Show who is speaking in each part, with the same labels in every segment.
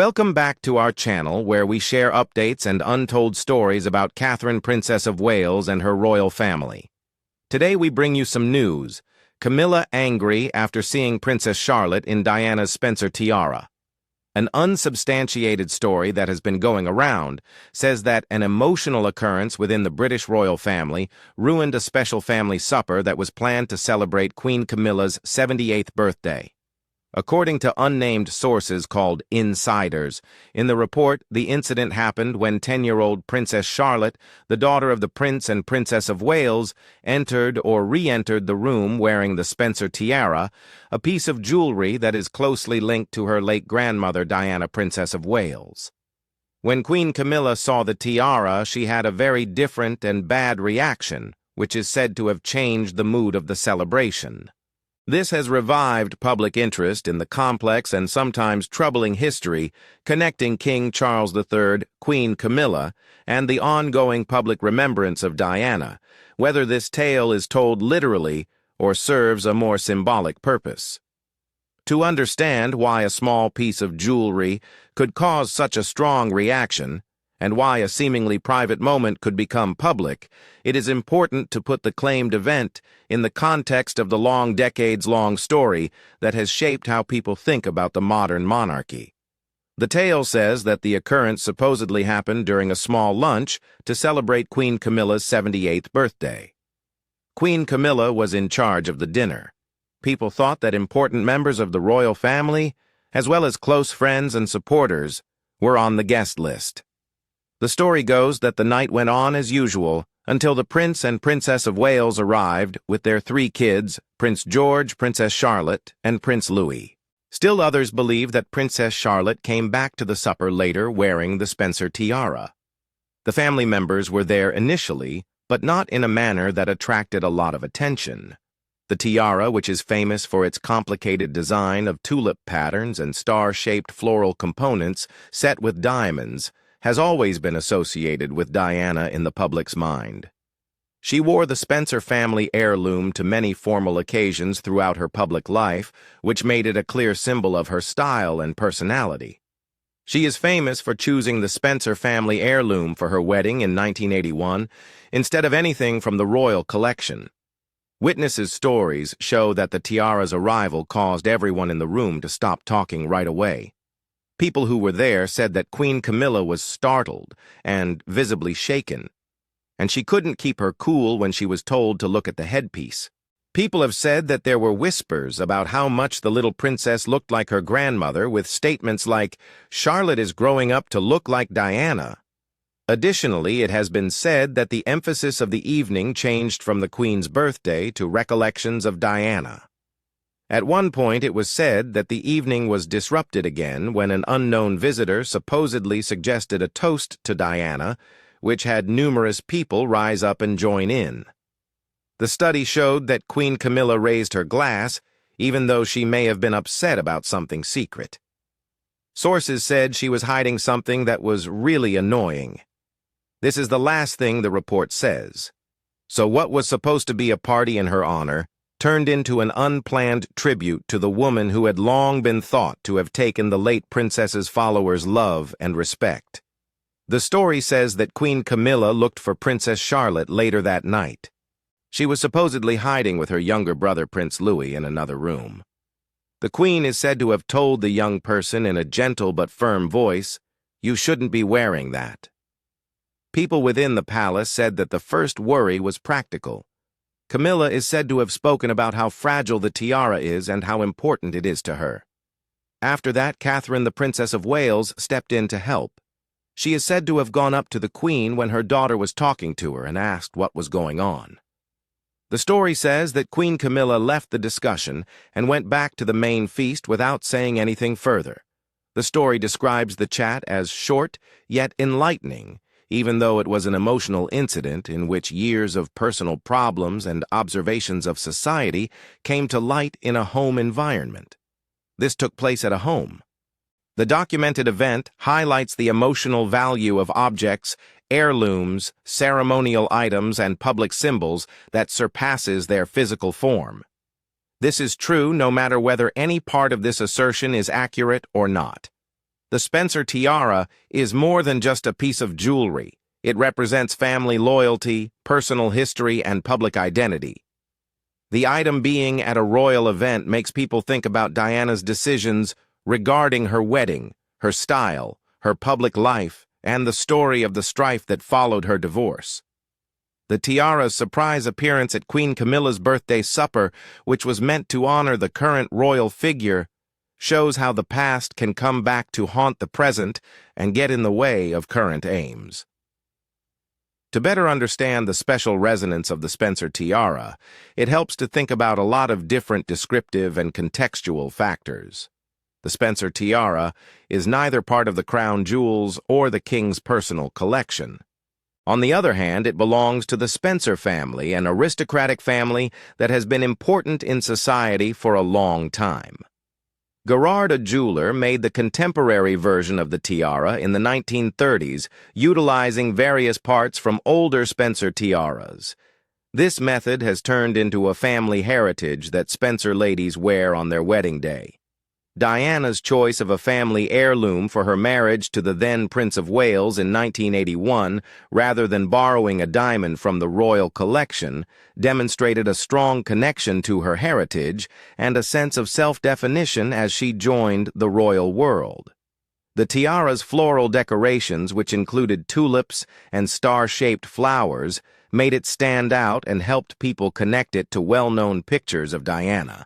Speaker 1: Welcome back to our channel where we share updates and untold stories about Catherine, Princess of Wales and her royal family. Today we bring you some news. Camilla angry after seeing Princess Charlotte in Diana's Spencer tiara. An unsubstantiated story that has been going around says that an emotional occurrence within the British royal family ruined a special family supper that was planned to celebrate Queen Camilla's 78th birthday. According to unnamed sources called insiders, in the report, the incident happened when 10-year-old Princess Charlotte, the daughter of the Prince and Princess of Wales, entered or re-entered the room wearing the Spencer tiara, a piece of jewelry that is closely linked to her late grandmother Diana, Princess of Wales. When Queen Camilla saw the tiara, she had a very different and bad reaction, which is said to have changed the mood of the celebration. This has revived public interest in the complex and sometimes troubling history connecting King Charles III, Queen Camilla, and the ongoing public remembrance of Diana, whether this tale is told literally or serves a more symbolic purpose. To understand why a small piece of jewelry could cause such a strong reaction, and why a seemingly private moment could become public, it is important to put the claimed event in the context of the decades-long story that has shaped how people think about the modern monarchy. The tale says that the occurrence supposedly happened during a small lunch to celebrate Queen Camilla's 78th birthday. Queen Camilla was in charge of the dinner. People thought that important members of the royal family, as well as close friends and supporters, were on the guest list. The story goes that the night went on as usual until the Prince and Princess of Wales arrived with their 3 kids, Prince George, Princess Charlotte, and Prince Louis. Still others believe that Princess Charlotte came back to the supper later wearing the Spencer tiara. The family members were there initially, but not in a manner that attracted a lot of attention. The tiara, which is famous for its complicated design of tulip patterns and star-shaped floral components set with diamonds, has always been associated with Diana in the public's mind. She wore the Spencer family heirloom to many formal occasions throughout her public life, which made it a clear symbol of her style and personality. She is famous for choosing the Spencer family heirloom for her wedding in 1981 instead of anything from the royal collection. Witnesses' stories show that the tiara's arrival caused everyone in the room to stop talking right away. People who were there said that Queen Camilla was startled and visibly shaken, and she couldn't keep her cool when she was told to look at the headpiece. People have said that there were whispers about how much the little princess looked like her grandmother, with statements like, "Charlotte is growing up to look like Diana." Additionally, it has been said that the emphasis of the evening changed from the Queen's birthday to recollections of Diana. At one point, it was said that the evening was disrupted again when an unknown visitor supposedly suggested a toast to Diana, which had numerous people rise up and join in. The study showed that Queen Camilla raised her glass, even though she may have been upset about something secret. Sources said she was hiding something that was really annoying. This is the last thing the report says. So what was supposed to be a party in her honor turned into an unplanned tribute to the woman who had long been thought to have taken the late princess's followers' love and respect. The story says that Queen Camilla looked for Princess Charlotte later that night. She was supposedly hiding with her younger brother Prince Louis in another room. The Queen is said to have told the young person in a gentle but firm voice, "You shouldn't be wearing that." People within the palace said that the first worry was practical. Camilla is said to have spoken about how fragile the tiara is and how important it is to her. After that, Catherine, the Princess of Wales, stepped in to help. She is said to have gone up to the Queen when her daughter was talking to her and asked what was going on. The story says that Queen Camilla left the discussion and went back to the main feast without saying anything further. The story describes the chat as short yet enlightening, even though it was an emotional incident in which years of personal problems and observations of society came to light in a home environment. This took place at a home. The documented event highlights the emotional value of objects, heirlooms, ceremonial items, and public symbols that surpasses their physical form. This is true no matter whether any part of this assertion is accurate or not. The Spencer tiara is more than just a piece of jewelry. It represents family loyalty, personal history, and public identity. The item being at a royal event makes people think about Diana's decisions regarding her wedding, her style, her public life, and the story of the strife that followed her divorce. The tiara's surprise appearance at Queen Camilla's birthday supper, which was meant to honor the current royal figure, shows how the past can come back to haunt the present and get in the way of current aims. To better understand the special resonance of the Spencer tiara, it helps to think about a lot of different descriptive and contextual factors. The Spencer tiara is neither part of the crown jewels or the king's personal collection. On the other hand, it belongs to the Spencer family, an aristocratic family that has been important in society for a long time. Gerard, a jeweler, made the contemporary version of the tiara in the 1930s, utilizing various parts from older Spencer tiaras. This method has turned into a family heritage that Spencer ladies wear on their wedding day. Diana's choice of a family heirloom for her marriage to the then Prince of Wales in 1981, rather than borrowing a diamond from the royal collection, demonstrated a strong connection to her heritage and a sense of self-definition as she joined the royal world. The tiara's floral decorations, which included tulips and star-shaped flowers, made it stand out and helped people connect it to well-known pictures of Diana.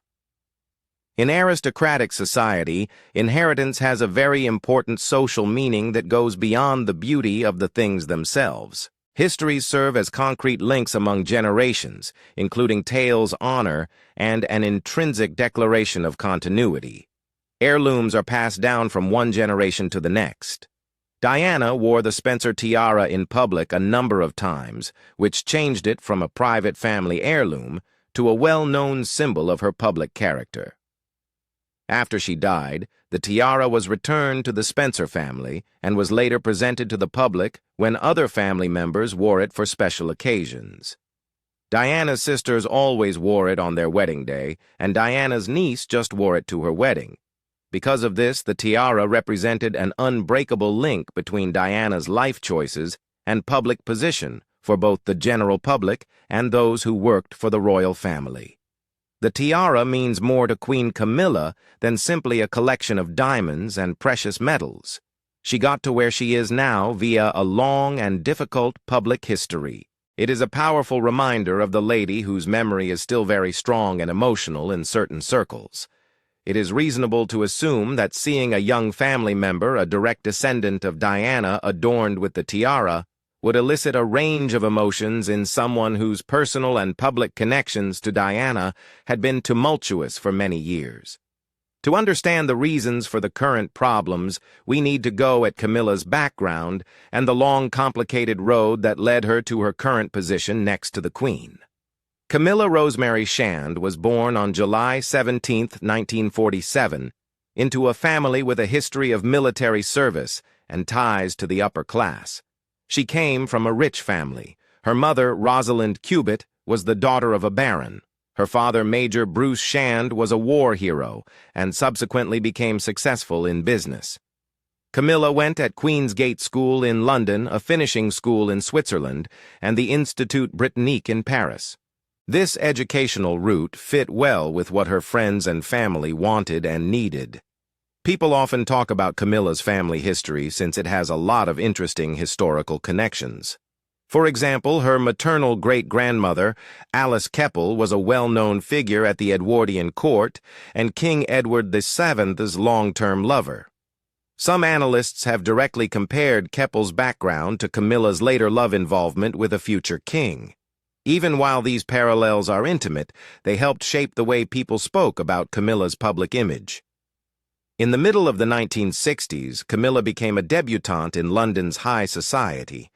Speaker 1: In aristocratic society, inheritance has a very important social meaning that goes beyond the beauty of the things themselves. Histories serve as concrete links among generations, including tales, honor, and an intrinsic declaration of continuity. Heirlooms are passed down from one generation to the next. Diana wore the Spencer tiara in public a number of times, which changed it from a private family heirloom to a well-known symbol of her public character. After she died, the tiara was returned to the Spencer family and was later presented to the public when other family members wore it for special occasions. Diana's sisters always wore it on their wedding day, and Diana's niece just wore it to her wedding. Because of this, the tiara represented an unbreakable link between Diana's life choices and public position for both the general public and those who worked for the royal family. The tiara means more to Queen Camilla than simply a collection of diamonds and precious metals. She got to where she is now via a long and difficult public history. It is a powerful reminder of the lady whose memory is still very strong and emotional in certain circles. It is reasonable to assume that seeing a young family member, a direct descendant of Diana, adorned with the tiara, would elicit a range of emotions in someone whose personal and public connections to Diana had been tumultuous for many years. To understand the reasons for the current problems, we need to go at Camilla's background and the long, complicated road that led her to her current position next to the Queen. Camilla Rosemary Shand was born on July 17, 1947, into a family with a history of military service and ties to the upper class. She came from a rich family. Her mother, Rosalind Cubitt, was the daughter of a baron. Her father, Major Bruce Shand, was a war hero and subsequently became successful in business. Camilla went at Queen's Gate School in London, a finishing school in Switzerland, and the Institut Britannique in Paris. This educational route fit well with what her friends and family wanted and needed. People often talk about Camilla's family history since it has a lot of interesting historical connections. For example, her maternal great-grandmother, Alice Keppel, was a well-known figure at the Edwardian court and King Edward VII's long-term lover. Some analysts have directly compared Keppel's background to Camilla's later love involvement with a future king. Even while these parallels are intimate, they helped shape the way people spoke about Camilla's public image. In the middle of the 1960s, Camilla became a debutante in London's high society.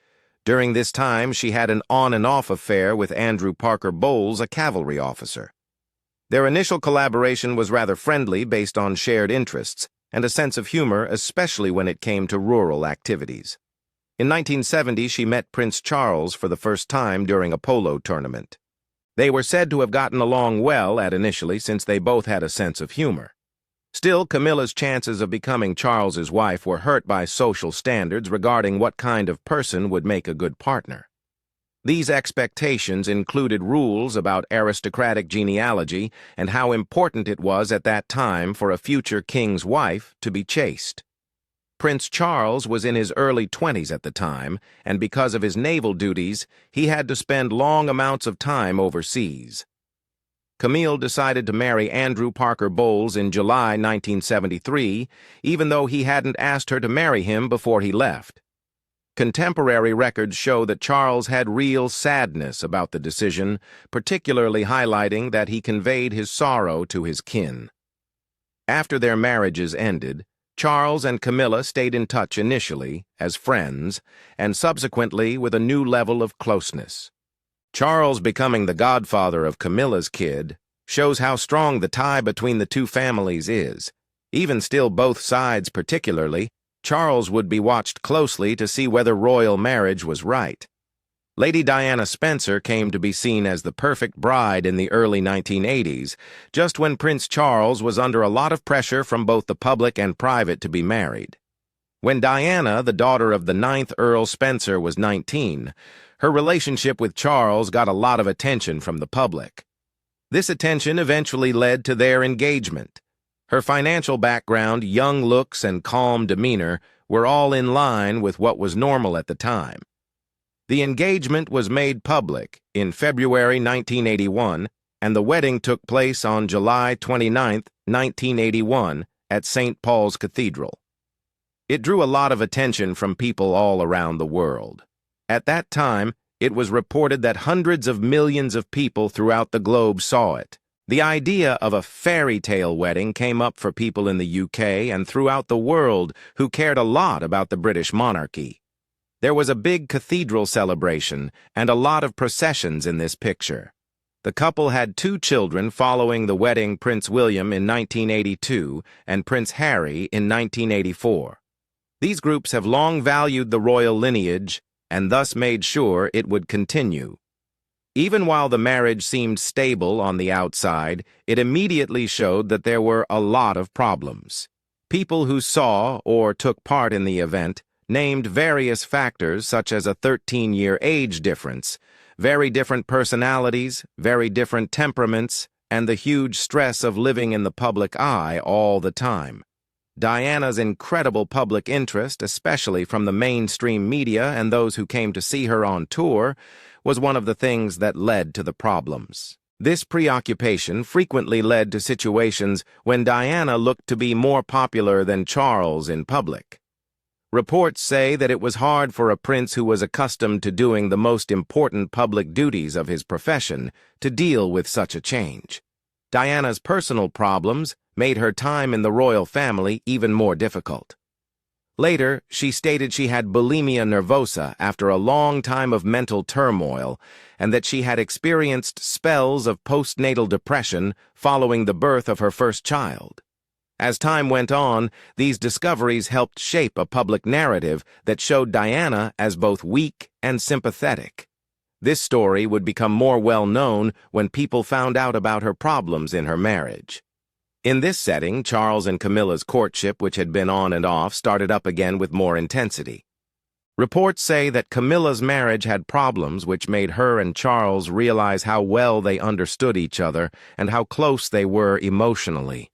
Speaker 1: During this time, she had an on-and-off affair with Andrew Parker Bowles, a cavalry officer. Their initial collaboration was rather friendly based on shared interests and a sense of humor, especially when it came to rural activities. In 1970, she met Prince Charles for the first time during a polo tournament. They were said to have gotten along well initially since they both had a sense of humor. Still, Camilla's chances of becoming Charles's wife were hurt by social standards regarding what kind of person would make a good partner. These expectations included rules about aristocratic genealogy and how important it was at that time for a future king's wife to be chaste. Prince Charles was in his early 20s at the time, and because of his naval duties, he had to spend long amounts of time overseas. Camille decided to marry Andrew Parker Bowles in July 1973, even though he hadn't asked her to marry him before he left. Contemporary records show that Charles had real sadness about the decision, particularly highlighting that he conveyed his sorrow to his kin. After their marriages ended, Charles and Camilla stayed in touch initially as friends and subsequently with a new level of closeness. Charles becoming the godfather of Camilla's kid shows how strong the tie between the two families is. Even still, both sides particularly, Charles would be watched closely to see whether royal marriage was right. Lady Diana Spencer came to be seen as the perfect bride in the early 1980s, just when Prince Charles was under a lot of pressure from both the public and private to be married. When Diana, the daughter of the 9th Earl Spencer, was 19, her relationship with Charles got a lot of attention from the public. This attention eventually led to their engagement. Her financial background, young looks, and calm demeanor were all in line with what was normal at the time. The engagement was made public in February 1981, and the wedding took place on July 29, 1981, at St. Paul's Cathedral. It drew a lot of attention from people all around the world. At that time, it was reported that hundreds of millions of people throughout the globe saw it. The idea of a fairy tale wedding came up for people in the UK and throughout the world who cared a lot about the British monarchy. There was a big cathedral celebration and a lot of processions in this picture. The couple had 2 children following the wedding: Prince William in 1982 and Prince Harry in 1984. These groups have long valued the royal lineage and thus made sure it would continue. Even while the marriage seemed stable on the outside, it immediately showed that there were a lot of problems. People who saw or took part in the event named various factors such as a 13-year age difference, very different personalities, very different temperaments, and the huge stress of living in the public eye all the time. Diana's incredible public interest, especially from the mainstream media and those who came to see her on tour, was one of the things that led to the problems. This preoccupation frequently led to situations when Diana looked to be more popular than Charles in public. Reports say that it was hard for a prince who was accustomed to doing the most important public duties of his profession to deal with such a change. Diana's personal problems made her time in the royal family even more difficult. Later, she stated she had bulimia nervosa after a long time of mental turmoil and that she had experienced spells of postnatal depression following the birth of her first child. As time went on, these discoveries helped shape a public narrative that showed Diana as both weak and sympathetic. This story would become more well-known when people found out about her problems in her marriage. In this setting, Charles and Camilla's courtship, which had been on and off, started up again with more intensity. Reports say that Camilla's marriage had problems which made her and Charles realize how well they understood each other and how close they were emotionally.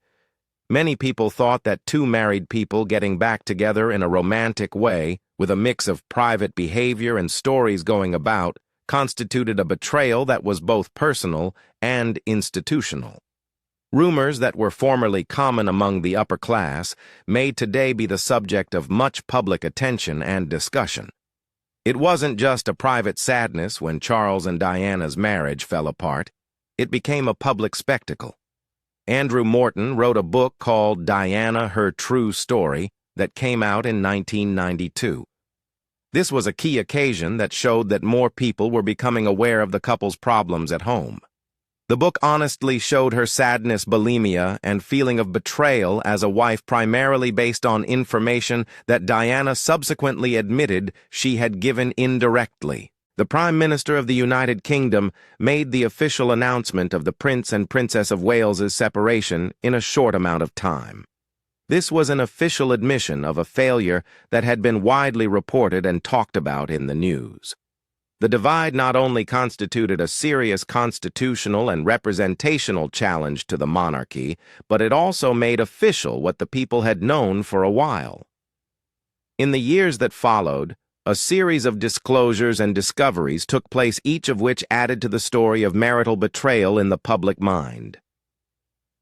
Speaker 1: Many people thought that 2 married people getting back together in a romantic way, with a mix of private behavior and stories going about, constituted a betrayal that was both personal and institutional. Rumors that were formerly common among the upper class may today be the subject of much public attention and discussion. It wasn't just a private sadness when Charles and Diana's marriage fell apart. It became a public spectacle. Andrew Morton wrote a book called Diana, Her True Story that came out in 1992. This was a key occasion that showed that more people were becoming aware of the couple's problems at home. The book honestly showed her sadness, bulimia, and feeling of betrayal as a wife primarily based on information that Diana subsequently admitted she had given indirectly. The Prime Minister of the United Kingdom made the official announcement of the Prince and Princess of Wales's separation in a short amount of time. This was an official admission of a failure that had been widely reported and talked about in the news. The divide not only constituted a serious constitutional and representational challenge to the monarchy, but it also made official what the people had known for a while. In the years that followed, a series of disclosures and discoveries took place, each of which added to the story of marital betrayal in the public mind.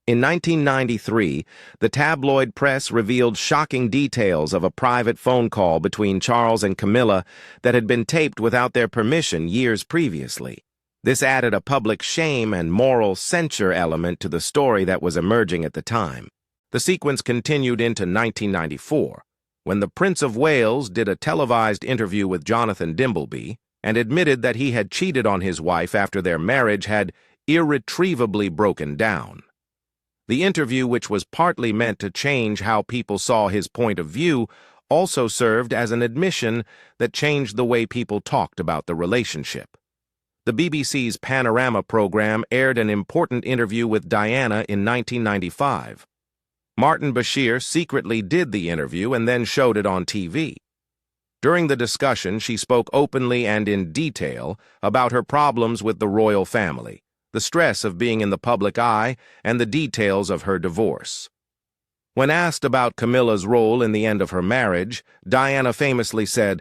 Speaker 1: In 1993, the tabloid press revealed shocking details of a private phone call between Charles and Camilla that had been taped without their permission years previously. This added a public shame and moral censure element to the story that was emerging at the time. The sequence continued into 1994, when the Prince of Wales did a televised interview with Jonathan Dimbleby and admitted that he had cheated on his wife after their marriage had irretrievably broken down. The interview, which was partly meant to change how people saw his point of view, also served as an admission that changed the way people talked about the relationship. The BBC's Panorama program aired an important interview with Diana in 1995. Martin Bashir secretly did the interview and then showed it on TV. During the discussion, she spoke openly and in detail about her problems with the royal family, the stress of being in the public eye, and the details of her divorce. When asked about Camilla's role in the end of her marriage, Diana famously said,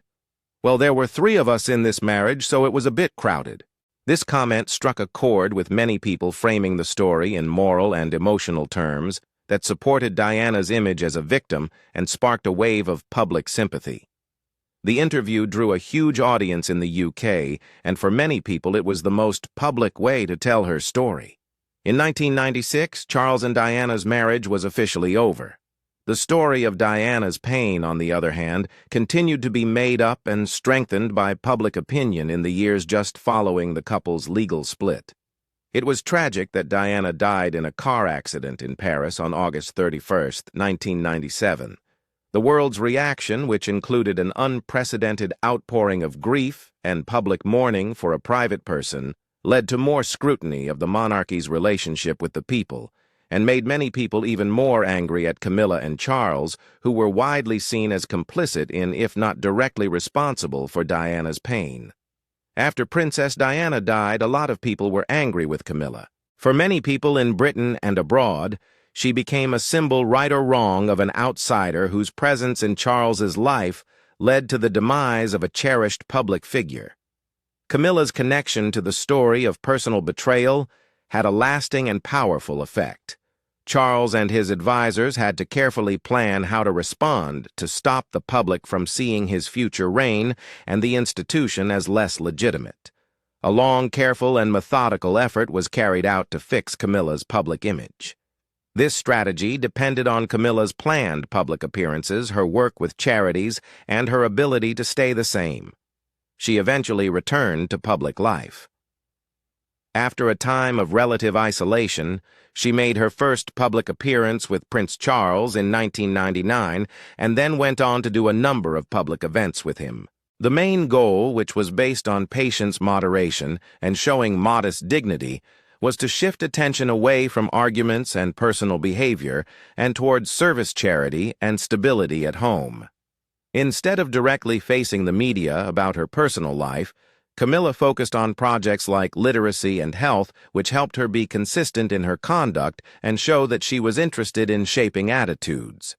Speaker 1: "Well, there were 3 of us in this marriage, so it was a bit crowded." This comment struck a chord with many people framing the story in moral and emotional terms that supported Diana's image as a victim and sparked a wave of public sympathy. The interview drew a huge audience in the UK, and for many people it was the most public way to tell her story. In 1996, Charles and Diana's marriage was officially over. The story of Diana's pain, on the other hand, continued to be made up and strengthened by public opinion in the years just following the couple's legal split. It was tragic that Diana died in a car accident in Paris on August 31, 1997. The world's reaction, which included an unprecedented outpouring of grief and public mourning for a private person, led to more scrutiny of the monarchy's relationship with the people, and made many people even more angry at Camilla and Charles, who were widely seen as complicit in, if not directly responsible, for Diana's pain. After Princess Diana died, a lot of people were angry with Camilla. For many people in Britain and abroad, she became a symbol, right or wrong, of an outsider whose presence in Charles's life led to the demise of a cherished public figure. Camilla's connection to the story of personal betrayal had a lasting and powerful effect. Charles and his advisors had to carefully plan how to respond to stop the public from seeing his future reign and the institution as less legitimate. A long, careful, and methodical effort was carried out to fix Camilla's public image. This strategy depended on Camilla's planned public appearances, her work with charities, and her ability to stay the same. She eventually returned to public life. After a time of relative isolation, she made her first public appearance with Prince Charles in 1999 and then went on to do a number of public events with him. The main goal, which was based on patience, moderation, and showing modest dignity, was to shift attention away from arguments and personal behavior and towards service, charity, and stability at home. Instead of directly facing the media about her personal life, Camilla focused on projects like literacy and health, which helped her be consistent in her conduct and show that she was interested in shaping attitudes.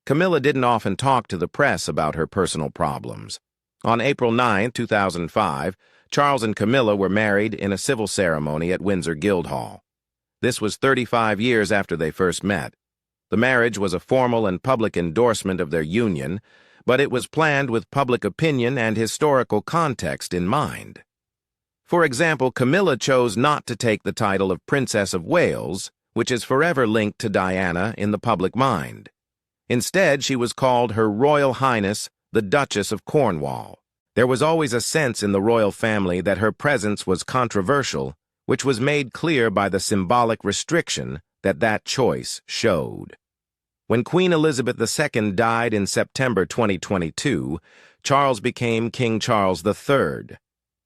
Speaker 1: Camilla didn't often talk to the press about her personal problems. On April 9, 2005, Charles and Camilla were married in a civil ceremony at Windsor Guildhall. This was 35 years after they first met. The marriage was a formal and public endorsement of their union, but it was planned with public opinion and historical context in mind. For example, Camilla chose not to take the title of Princess of Wales, which is forever linked to Diana in the public mind. Instead, she was called Her Royal Highness, the Duchess of Cornwall. There was always a sense in the royal family that her presence was controversial, which was made clear by the symbolic restriction that choice showed. When Queen Elizabeth II died in September 2022, Charles became King Charles III.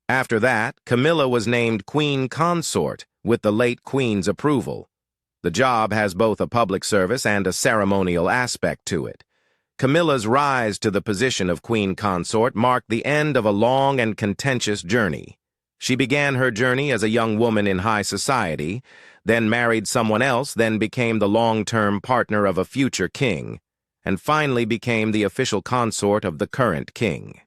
Speaker 1: After that, Camilla was named Queen Consort with the late Queen's approval. The job has both a public service and a ceremonial aspect to it. Camilla's rise to the position of Queen Consort marked the end of a long and contentious journey. She began her journey as a young woman in high society, then married someone else, then became the long-term partner of a future king, and finally became the official consort of the current king.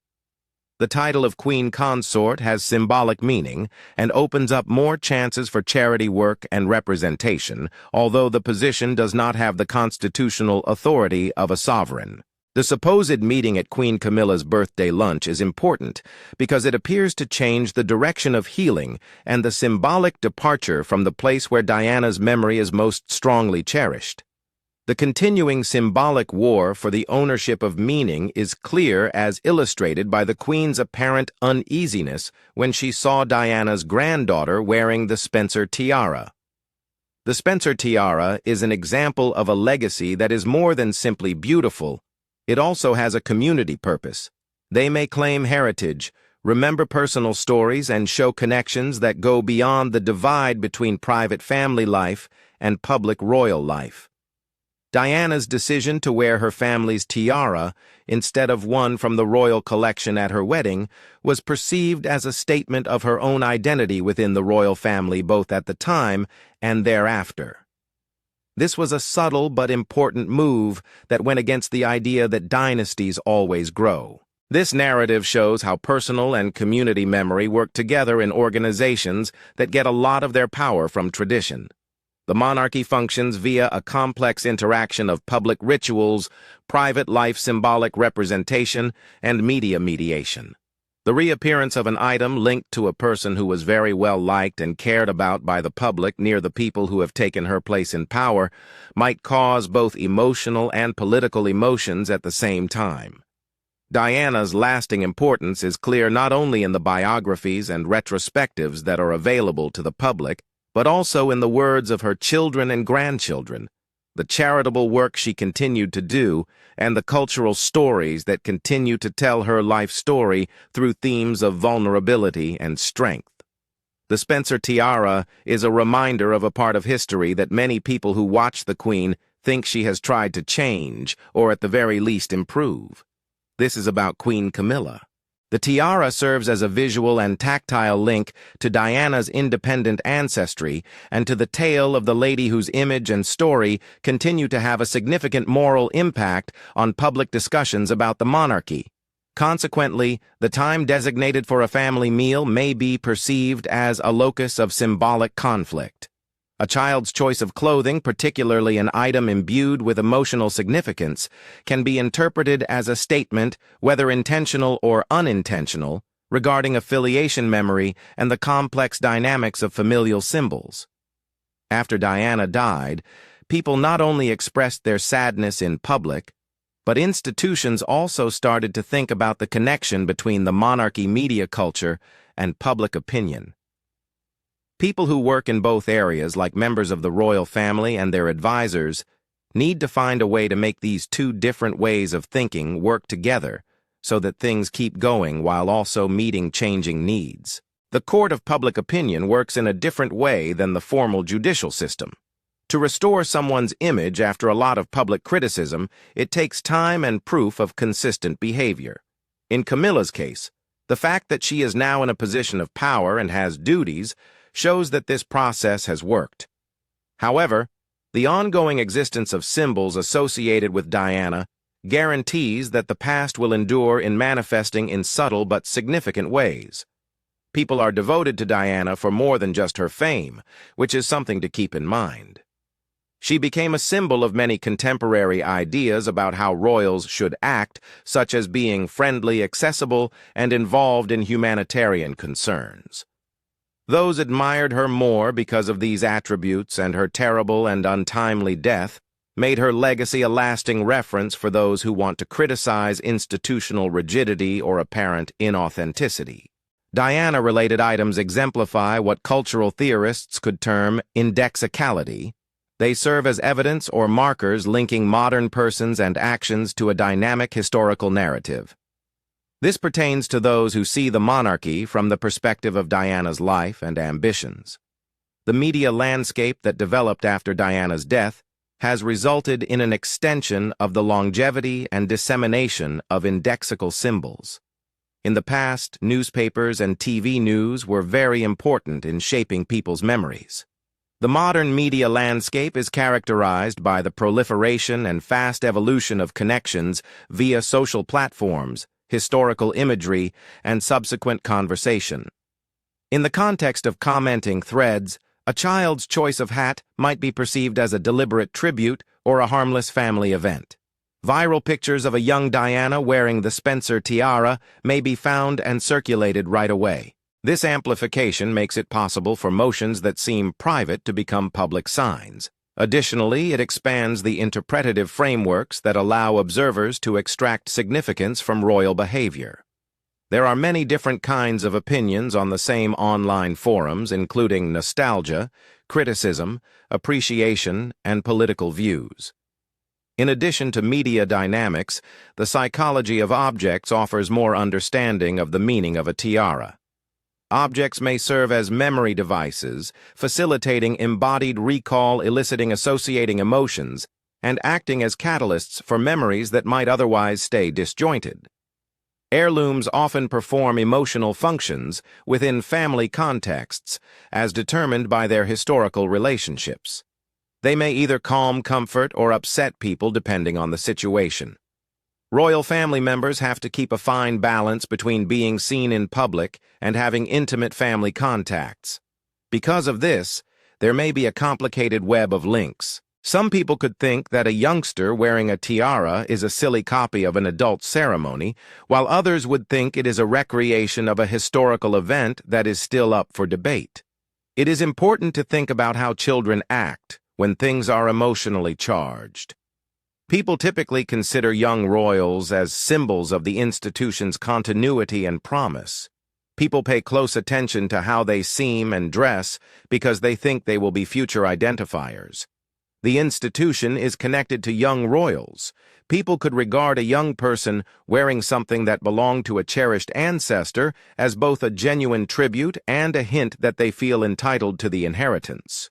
Speaker 1: The title of Queen Consort has symbolic meaning and opens up more chances for charity work and representation, although the position does not have the constitutional authority of a sovereign. The supposed meeting at Queen Camilla's birthday lunch is important because it appears to change the direction of healing and the symbolic departure from the place where Diana's memory is most strongly cherished. The continuing symbolic war for the ownership of meaning is clear, as illustrated by the Queen's apparent uneasiness when she saw Diana's granddaughter wearing the Spencer tiara. The Spencer tiara is an example of a legacy that is more than simply beautiful. It also has a community purpose. They may claim heritage, remember personal stories, and show connections that go beyond the divide between private family life and public royal life. Diana's decision to wear her family's tiara instead of one from the royal collection at her wedding was perceived as a statement of her own identity within the royal family both at the time and thereafter. This was a subtle but important move that went against the idea that dynasties always grow. This narrative shows how personal and community memory work together in organizations that get a lot of their power from tradition. The monarchy functions via a complex interaction of public rituals, private life symbolic representation, and media mediation. The reappearance of an item linked to a person who was very well liked and cared about by the public near the people who have taken her place in power might cause both emotional and political emotions at the same time. Diana's lasting importance is clear not only in the biographies and retrospectives that are available to the public, but also in the words of her children and grandchildren, the charitable work she continued to do, and the cultural stories that continue to tell her life story through themes of vulnerability and strength. The Spencer tiara is a reminder of a part of history that many people who watch the Queen think she has tried to change, or at the very least improve. This is about Queen Camilla. The tiara serves as a visual and tactile link to Diana's independent ancestry and to the tale of the lady whose image and story continue to have a significant moral impact on public discussions about the monarchy. Consequently, the time designated for a family meal may be perceived as a locus of symbolic conflict. A child's choice of clothing, particularly an item imbued with emotional significance, can be interpreted as a statement, whether intentional or unintentional, regarding affiliation memory and the complex dynamics of familial symbols. After Diana died, people not only expressed their sadness in public, but institutions also started to think about the connection between the monarchy media culture and public opinion. People who work in both areas, like members of the royal family and their advisors, need to find a way to make these two different ways of thinking work together so that things keep going while also meeting changing needs. The court of public opinion works in a different way than the formal judicial system. To restore someone's image after a lot of public criticism, it takes time and proof of consistent behavior. In Camilla's case, the fact that she is now in a position of power and has duties shows that this process has worked. However, the ongoing existence of symbols associated with Diana guarantees that the past will endure in manifesting in subtle but significant ways. People are devoted to Diana for more than just her fame, which is something to keep in mind. She became a symbol of many contemporary ideas about how royals should act, such as being friendly, accessible, and involved in humanitarian concerns. Those admired her more because of these attributes, and her terrible and untimely death made her legacy a lasting reference for those who want to criticize institutional rigidity or apparent inauthenticity. Diana-related items exemplify what cultural theorists could term indexicality. They serve as evidence or markers linking modern persons and actions to a dynamic historical narrative. This pertains to those who see the monarchy from the perspective of Diana's life and ambitions. The media landscape that developed after Diana's death has resulted in an extension of the longevity and dissemination of indexical symbols. In the past, newspapers and TV news were very important in shaping people's memories. The modern media landscape is characterized by the proliferation and fast evolution of connections via social platforms, historical imagery, and subsequent conversation. In the context of commenting threads, a child's choice of hat might be perceived as a deliberate tribute or a harmless family event. Viral pictures of a young Diana wearing the Spencer tiara may be found and circulated right away. This amplification makes it possible for motions that seem private to become public signs. Additionally, it expands the interpretative frameworks that allow observers to extract significance from royal behavior. There are many different kinds of opinions on the same online forums, including nostalgia, criticism, appreciation, and political views. In addition to media dynamics, the psychology of objects offers more understanding of the meaning of a tiara. Objects may serve as memory devices, facilitating embodied recall, eliciting associating emotions, and acting as catalysts for memories that might otherwise stay disjointed. Heirlooms often perform emotional functions within family contexts, as determined by their historical relationships. They may either calm, comfort, or upset people depending on the situation. Royal family members have to keep a fine balance between being seen in public and having intimate family contacts. Because of this, there may be a complicated web of links. Some people could think that a youngster wearing a tiara is a silly copy of an adult ceremony, while others would think it is a recreation of a historical event that is still up for debate. It is important to think about how children act when things are emotionally charged. People typically consider young royals as symbols of the institution's continuity and promise. People pay close attention to how they seem and dress because they think they will be future identifiers. The institution is connected to young royals. People could regard a young person wearing something that belonged to a cherished ancestor as both a genuine tribute and a hint that they feel entitled to the inheritance.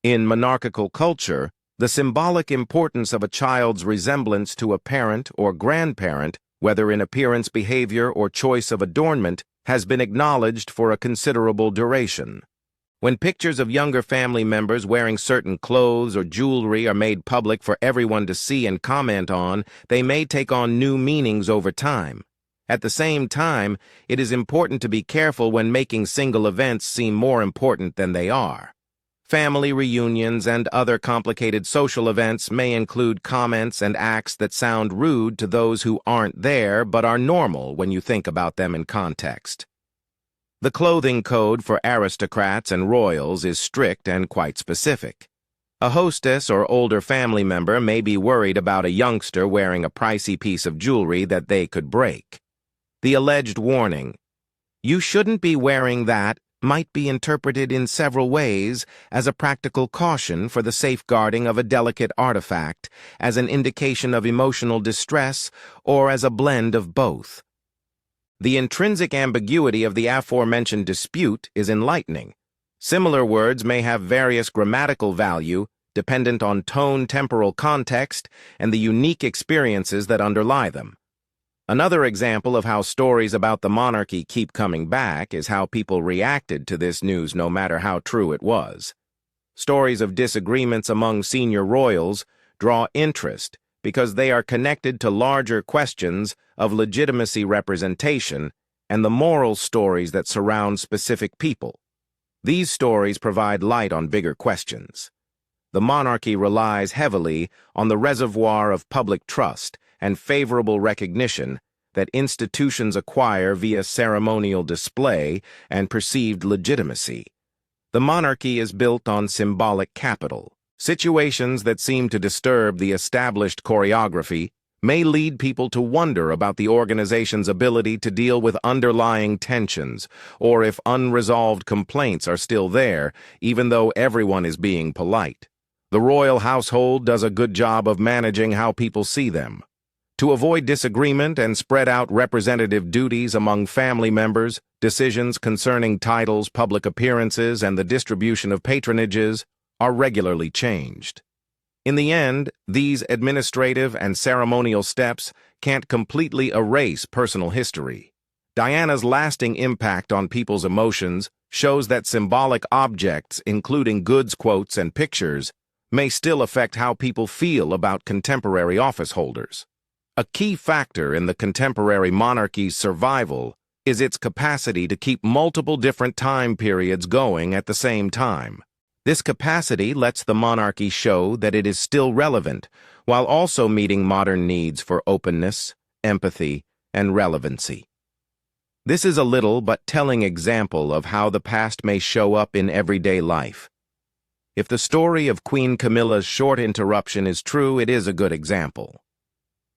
Speaker 1: In monarchical culture, the symbolic importance of a child's resemblance to a parent or grandparent, whether in appearance, behavior, or choice of adornment, has been acknowledged for a considerable duration. When pictures of younger family members wearing certain clothes or jewelry are made public for everyone to see and comment on, they may take on new meanings over time. At the same time, it is important to be careful when making single events seem more important than they are. Family reunions and other complicated social events may include comments and acts that sound rude to those who aren't there but are normal when you think about them in context. The clothing code for aristocrats and royals is strict and quite specific. A hostess or older family member may be worried about a youngster wearing a pricey piece of jewelry that they could break. The alleged warning, "You shouldn't be wearing that," might be interpreted in several ways as a practical caution for the safeguarding of a delicate artifact, as an indication of emotional distress, or as a blend of both. The intrinsic ambiguity of the aforementioned dispute is enlightening. Similar words may have various grammatical value, dependent on tone, temporal context, and the unique experiences that underlie them. Another example of how stories about the monarchy keep coming back is how people reacted to this news no matter how true it was. Stories of disagreements among senior royals draw interest because they are connected to larger questions of legitimacy, representation, and the moral stories that surround specific people. These stories provide light on bigger questions. The monarchy relies heavily on the reservoir of public trust and favorable recognition that institutions acquire via ceremonial display and perceived legitimacy. The monarchy is built on symbolic capital. Situations that seem to disturb the established choreography may lead people to wonder about the organization's ability to deal with underlying tensions, or if unresolved complaints are still there, even though everyone is being polite. The royal household does a good job of managing how people see them. To avoid disagreement and spread out representative duties among family members, decisions concerning titles, public appearances, and the distribution of patronages are regularly changed. In the end, these administrative and ceremonial steps can't completely erase personal history. Diana's lasting impact on people's emotions shows that symbolic objects, including goods, quotes, and pictures, may still affect how people feel about contemporary office holders. A key factor in the contemporary monarchy's survival is its capacity to keep multiple different time periods going at the same time. This capacity lets the monarchy show that it is still relevant, while also meeting modern needs for openness, empathy, and relevancy. This is a little but telling example of how the past may show up in everyday life. If the story of Queen Camilla's short interruption is true, it is a good example.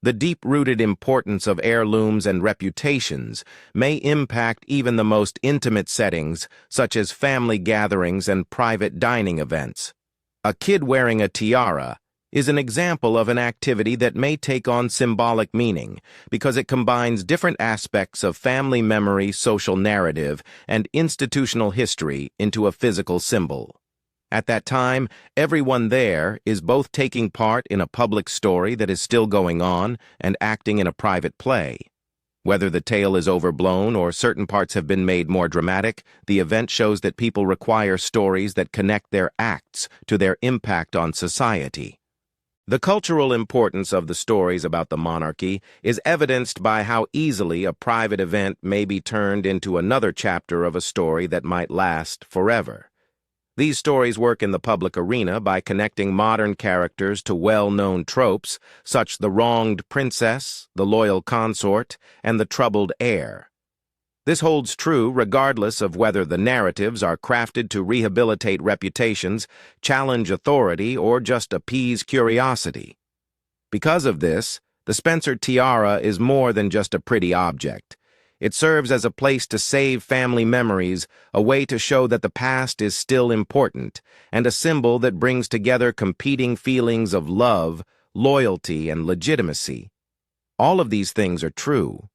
Speaker 1: The deep-rooted importance of heirlooms and reputations may impact even the most intimate settings, such as family gatherings and private dining events. A kid wearing a tiara is an example of an activity that may take on symbolic meaning because it combines different aspects of family memory, social narrative, and institutional history into a physical symbol. At that time, everyone there is both taking part in a public story that is still going on and acting in a private play. Whether the tale is overblown or certain parts have been made more dramatic, the event shows that people require stories that connect their acts to their impact on society. The cultural importance of the stories about the monarchy is evidenced by how easily a private event may be turned into another chapter of a story that might last forever. These stories work in the public arena by connecting modern characters to well-known tropes, such as the wronged princess, the loyal consort, and the troubled heir. This holds true regardless of whether the narratives are crafted to rehabilitate reputations, challenge authority, or just appease curiosity. Because of this, the Spencer tiara is more than just a pretty object. It serves as a place to save family memories, a way to show that the past is still important, and a symbol that brings together competing feelings of love, loyalty, and legitimacy. All of these things are true.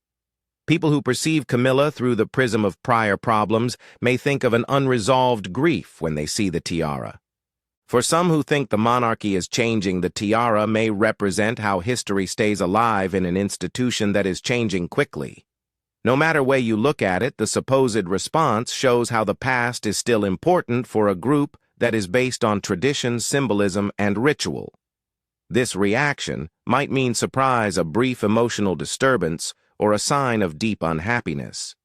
Speaker 1: People who perceive Camilla through the prism of prior problems may think of an unresolved grief when they see the tiara. For some who think the monarchy is changing, the tiara may represent how history stays alive in an institution that is changing quickly. No matter way you look at it, the supposed response shows how the past is still important for a group that is based on tradition, symbolism, and ritual. This reaction might mean surprise, a brief emotional disturbance, or a sign of deep unhappiness.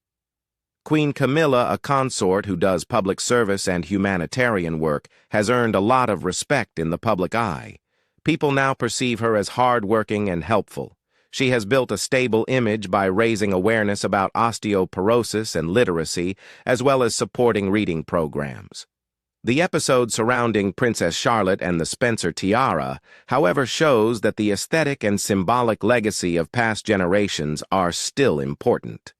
Speaker 1: Queen Camilla, a consort who does public service and humanitarian work, has earned a lot of respect in the public eye. People now perceive her as hard-working and helpful. She has built a stable image by raising awareness about osteoporosis and literacy, as well as supporting reading programs. The episode surrounding Princess Charlotte and the Spencer tiara, however, shows that the aesthetic and symbolic legacy of past generations are still important.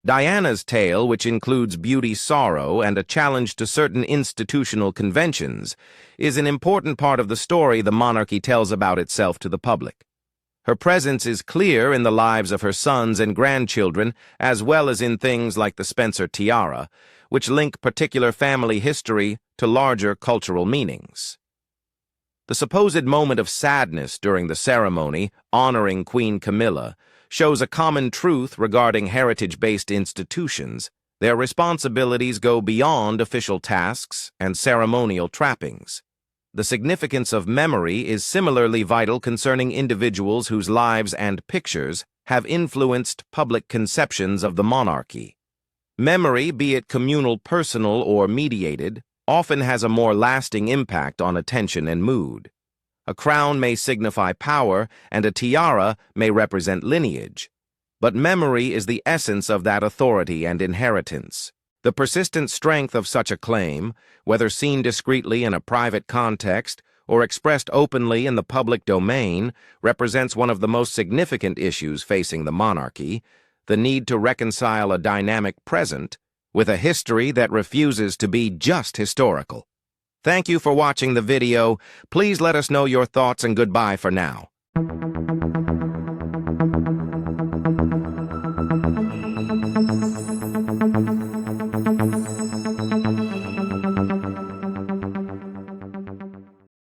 Speaker 1: Diana's tale, which includes beauty, sorrow, and a challenge to certain institutional conventions, is an important part of the story the monarchy tells about itself to the public. Her presence is clear in the lives of her sons and grandchildren, as well as in things like the Spencer tiara, which link particular family history to larger cultural meanings. The supposed moment of sadness during the ceremony honoring Queen Camilla shows a common truth regarding heritage-based institutions. Their responsibilities go beyond official tasks and ceremonial trappings. The significance of memory is similarly vital concerning individuals whose lives and pictures have influenced public conceptions of the monarchy. Memory, be it communal, personal, or mediated, often has a more lasting impact on attention and mood. A crown may signify power, and a tiara may represent lineage. But memory is the essence of that authority and inheritance. The persistent strength of such a claim, whether seen discreetly in a private context or expressed openly in the public domain, represents one of the most significant issues facing the monarchy, the need to reconcile a dynamic present with a history that refuses to be just historical. Thank you for watching the video. Please let us know your thoughts, and goodbye for now.